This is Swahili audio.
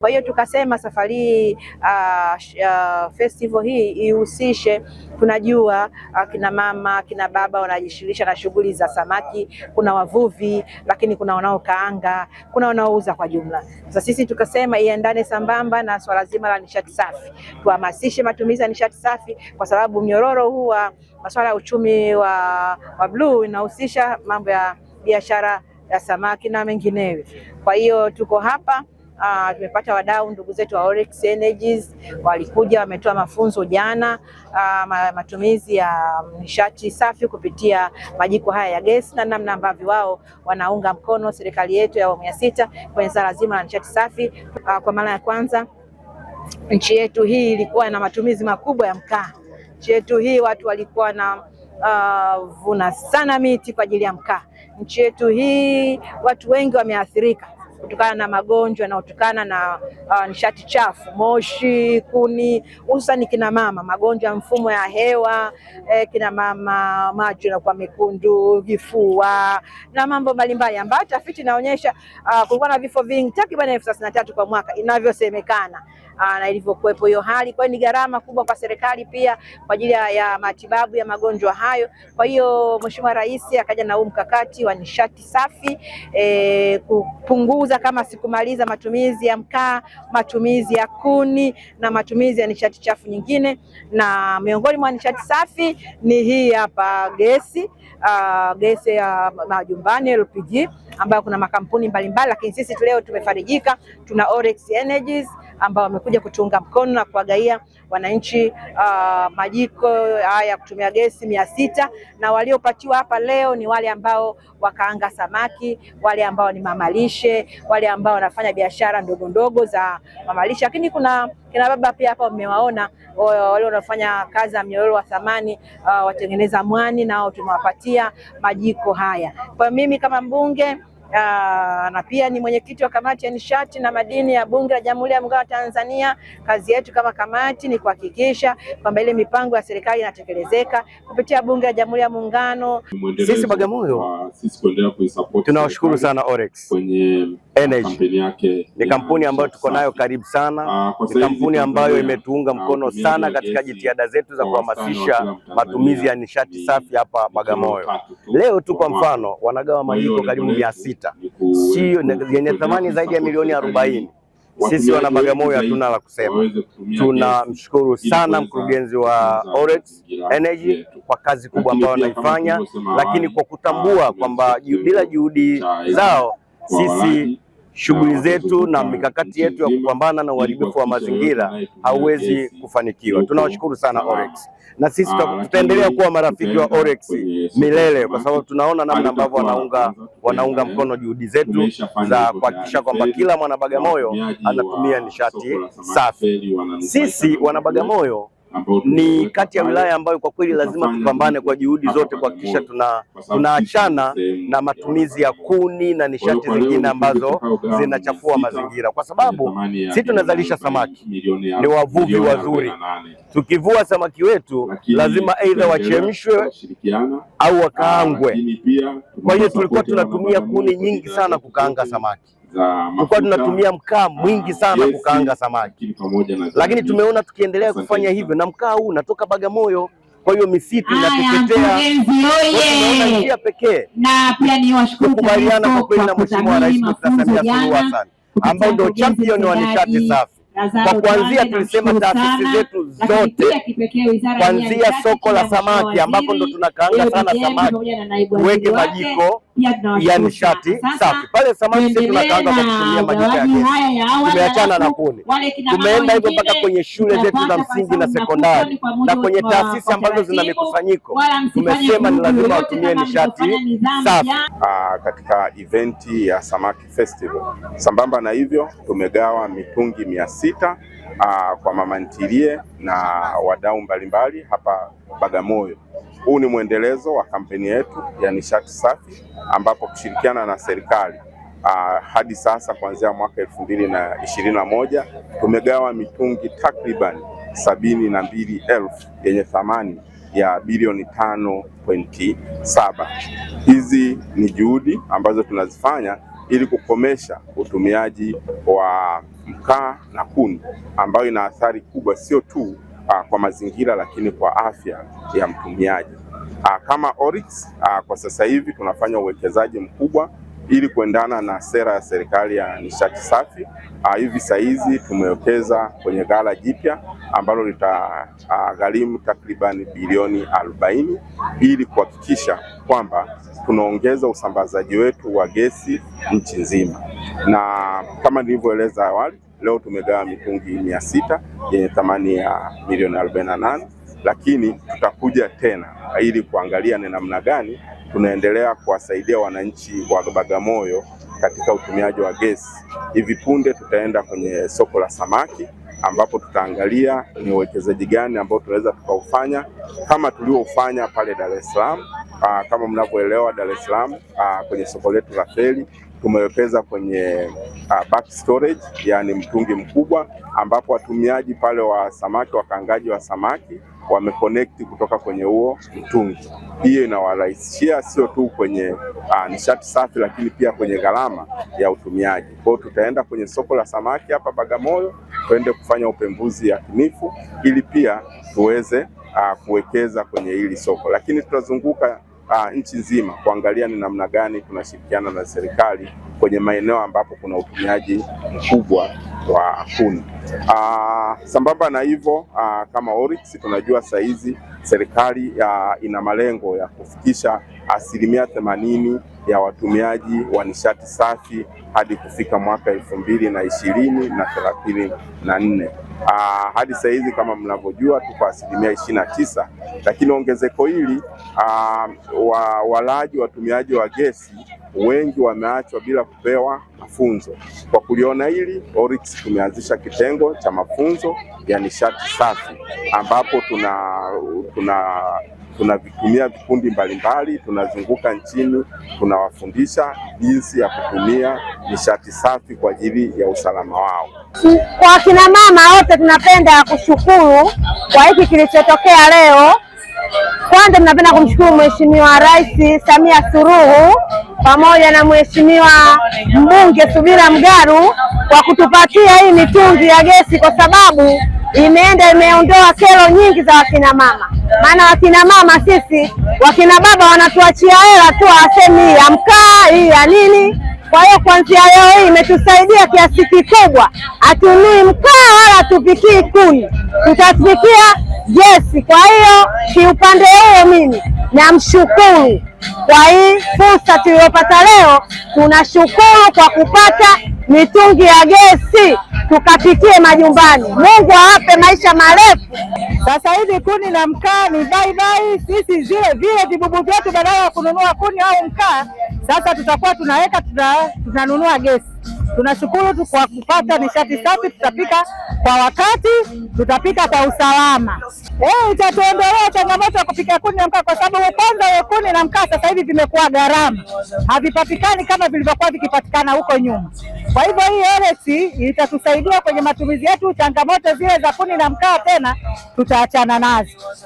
Kwa hiyo tukasema safari festival hii ihusishe, tunajua kina mama kina baba wanajishughulisha na shughuli za samaki, kuna wavuvi, lakini kuna wanaokaanga, kuna wanaouza kwa jumla. Sasa sisi tukasema iendane sambamba na swala zima la nishati safi, tuhamasishe matumizi ya nishati safi, kwa sababu mnyororo huu wa masuala ya uchumi wa blue inahusisha mambo ya biashara ya samaki na mengineyo. Kwa hiyo tuko hapa. Tumepata wadau ndugu zetu wa Oryx Energies walikuja, wametoa mafunzo jana matumizi ya nishati safi kupitia majiko haya ya gesi na namna ambavyo wao wanaunga mkono serikali yetu ya awamu ya 6 kwenye swala zima la nishati safi. Kwa mara ya kwanza nchi yetu hii ilikuwa na matumizi makubwa ya mkaa. Nchi yetu hii watu walikuwa na vuna sana miti kwa ajili ya mkaa. Nchi yetu hii watu wengi wameathirika kutokana na magonjwa yanayotokana na nishati chafu, moshi, kuni, hususan kina mama, magonjwa ya mfumo ya hewa, kina mama macho yanakuwa mekundu, vifua na mambo mbalimbali ambayo tafiti inaonyesha kulikuwa na vifo vingi takriban 33 kwa mwaka inavyosemekana na ilivyokuwepo hiyo hali. Kwa hiyo ni gharama kubwa kwa serikali pia kwa ajili ya matibabu ya magonjwa hayo. Kwa hiyo Mheshimiwa Rais akaja na huu mkakati wa nishati safi, kupunguza kama sikumaliza matumizi ya mkaa, matumizi ya kuni na matumizi ya nishati chafu nyingine, na miongoni mwa nishati safi ni hii hapa gesi, gesi ya majumbani LPG, ambayo kuna makampuni mbalimbali, lakini sisi leo tumefarijika, tuna Oryx Energies ambao wamekuja kutuunga mkono na kuwagaia wananchi majiko haya kutumia gesi 600, na waliopatiwa hapa leo ni wale ambao wakaanga samaki, wale ambao ni mamalishe, wale ambao wanafanya biashara ndogo ndogo za mamalishe, lakini kuna kina baba pia hapa mmewaona wale wanafanya kazi ya mnyororo wa thamani, watengeneza mwani, nao tumewapatia majiko haya. Kwa mimi kama mbunge na pia ni mwenyekiti wa kamati ya nishati na madini ya Bunge la Jamhuri ya Muungano wa Tanzania, kazi yetu kama kamati ni kuhakikisha kwamba ile mipango ya serikali inatekelezeka kupitia Bunge la Jamhuri ya Muungano. Sisi Bagamoyo tunawashukuru sana Oryx Energy. Ni kampuni ambayo tuko nayo karibu sana, ni kampuni ambayo imetuunga mkono sana katika jitihada zetu za kuhamasisha matumizi ya nishati safi hapa Bagamoyo. Leo tu kwa mfano wanagawa majiko karibu 600, sio yenye thamani zaidi ya milioni 40. Sisi wana Bagamoyo hatuna la kusema. Tunamshukuru sana mkurugenzi wa Oryx Energy kwa kazi kubwa ambayo wanaifanya, lakini kwa kutambua kwamba bila juhudi zao sisi shughuli zetu na mikakati yetu ya kupambana na uharibifu wa mazingira hauwezi kufanikiwa. Tunawashukuru sana Oryx, na sisi tutaendelea kuwa marafiki wa Oryx milele, kwa sababu tunaona namna ambavyo wanaunga mkono juhudi zetu za kuhakikisha kwamba kila mwana Bagamoyo anatumia nishati safi. Sisi wana Bagamoyo ni kati ya wilaya ambayo kwa kweli lazima tupambane kwa juhudi zote kuhakikisha tunaachana na matumizi ya kuni na nishati zingine ambazo zinachafua mazingira, kwa sababu sisi tunazalisha samaki, ni wavuvi wazuri. Tukivua samaki wetu lazima aidha wachemshwe au wakaangwe. Kwa hiyo tulikuwa tunatumia kuni nyingi sana kukaanga samaki, tulikuwa tunatumia mkaa mwingi sana kukaanga samaki, lakini tumeona tukiendelea kufanya hivyo na mkaa huu unatoka Bagamoyo, kwa hiyo misitu inateketea. Tunaona njia pekee na pia ni washukuru kukubaliana kwa kweli na Mheshimiwa Rais Dr. Samia Suluhu Hassan ambao ndio champion wa nishati safi. Kwa kuanzia tulisema taasisi zetu zote, kuanzia soko la samaki ambako ndo tunakaanga sana samaki, tuweke majiko ya nishati safi pale. Samaki sisi tunakaanga kwa kutumia majiko ya gesi, tumeachana na kuni. Tumeenda hivyo mpaka kwenye shule zetu za msingi na sekondari na kwenye taasisi ambazo zina mikusanyiko, tumesema ni lazima watumie nishati safi. Katika eventi ya Samaki Festival, sambamba na hivyo tumegawa mitungi 600 kwa mama ntilie na wadau mbalimbali hapa Bagamoyo. Huu ni mwendelezo wa kampeni yetu ya nishati safi, ambapo kushirikiana na serikali hadi sasa kuanzia mwaka 2021 tumegawa mitungi takriban 72,000 yenye thamani ya bilioni 5.7. Hizi ni juhudi ambazo tunazifanya ili kukomesha utumiaji wa mkaa na kuni ambayo ina athari kubwa sio tu kwa mazingira lakini kwa afya ya mtumiaji. Kama Oryx kwa sasa hivi tunafanya uwekezaji mkubwa ili kuendana na sera ya serikali ya nishati safi. Hivi saizi tumewekeza kwenye ghala jipya ambalo litagharimu takribani bilioni 40 ili kuhakikisha kwamba tunaongeza usambazaji wetu wa gesi nchi nzima. Na kama nilivyoeleza awali, leo tumegawa mitungi 600 yenye thamani ya milioni 48, lakini tutakuja tena ili kuangalia ni namna gani tunaendelea kuwasaidia wananchi wa Bagamoyo katika utumiaji wa gesi. Hivi punde tutaenda kwenye soko la samaki ambapo tutaangalia ni uwekezaji gani ambao tunaweza tukaufanya kama tuliofanya pale Dar es Salaam. Kama mnavyoelewa, Dar es Salaam kwenye soko letu la feri tumewekeza kwenye back storage, yani mtungi mkubwa ambapo watumiaji pale wa samaki, wakaangaji wa samaki wameconnect kutoka kwenye huo mtungi. Hiyo inawarahisishia sio tu kwenye nishati safi lakini pia kwenye gharama ya utumiaji. Kwa hiyo tutaenda kwenye soko la samaki hapa Bagamoyo, tuende kufanya upembuzi yakinifu ili pia tuweze kuwekeza kwenye hili soko, lakini tutazunguka nchi nzima kuangalia ni namna gani tunashirikiana na serikali kwenye maeneo ambapo kuna utumiaji mkubwa wa kuni. Sambamba na hivyo, kama Oryx tunajua saizi serikali ina malengo ya kufikisha 80% ya watumiaji wa nishati safi hadi kufika mwaka 2020 na 34. Hadi sasa hizi kama mnavyojua tuko 29%, lakini ongezeko hili walaji watumiaji wa gesi wengi wameachwa bila kupewa mafunzo. Kwa kuliona hili, Oryx tumeanzisha kitengo cha mafunzo ya nishati safi ambapo tunavitumia vikundi mbalimbali, tunazunguka nchini, tunawafundisha jinsi ya kutumia nishati safi kwa ajili ya usalama wao. Kwa kina mama wote tunapenda kushukuru kwa hiki kilichotokea leo. Kwanza tunapenda kumshukuru Mheshimiwa Rais Samia Suluhu pamoja na Mheshimiwa Mbunge Subira Mgaru kwa kutupatia hii mitungi ya gesi, kwa sababu imeondoa kero nyingi za wakina mama. Maana wakina mama sisi, wakina baba wanatuachia hela tu, asemi hii ya mkaa, hii ya nini. Kwa hiyo kuanzia leo hii imetusaidia kiasi kikubwa, hatunui mkaa wala tupikii kuni, tutapikia gesi. Kwa hiyo kiupande huo mimi namshukuru kwa hii fursa tuliyopata leo. Tunashukuru kwa kupata mitungi ya gesi tukapikie majumbani. Mungu awape maisha marefu. Sasa hivi kuni na mkaa ni bye bye. Sisi vile vibubu vyetu badala ya kununua kuni au mkaa, sasa tutakuwa tunanunua gesi. Tunashukuru tu kwa kupata nishati safi, tutapika kwa wakati, tutapika kwa usalama. Itatuondolea changamoto ya kupika kuni na mkaa, kwa sababu kwanza kuni na mkaa sasa hivi vimekuwa gharama, havipatikani kama vilivyokuwa vikipatikana huko nyuma. Kwa hivyo hii Oryx itatusaidia kwenye matumizi yetu. Changamoto zile za kuni na mkaa tena tutaachana nazo.